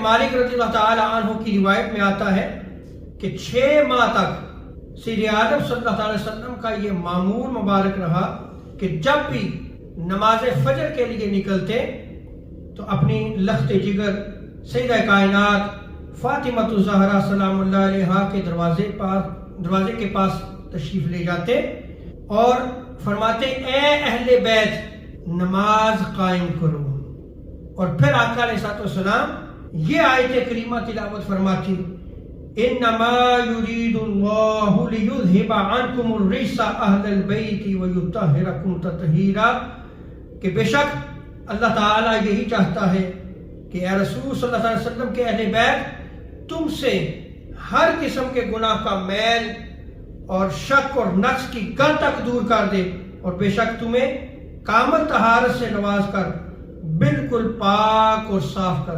مالک رضی اللہ تعالی عنہ کی روایت میں آتا ہے کہ 6 ماہ تک سید عالم صلی اللہ علیہ وسلم کا یہ معمول مبارک رہا کہ جب بھی نماز فجر کے لیے نکلتے تو اپنی لخت جگر سیدہ کائنات فاطمہ الزہرا سلام اللہ علیہا کے دروازے کے پاس تشریف لے جاتے اور فرماتے اے اہل بیت نماز قائم کرو، اور پھر آقا علیہ الصلوۃ والسلام یہ آیت کریمہ تلاوت فرماتی انما یرید اللہ لیذھب عنکم الرجس اہل البیت ویطہرکم تطہیرا، کہ بے شک اللہ تعالیٰ یہی چاہتا ہے کہ اے رسول صلی اللہ علیہ وسلم کے اہل بیت تم سے ہر قسم کے گناہ کا میل اور شک اور نقص کی گل تک دور کر دے، اور بے شک تمہیں کامل طہارت سے نواز کر بالکل پاک اور صاف کر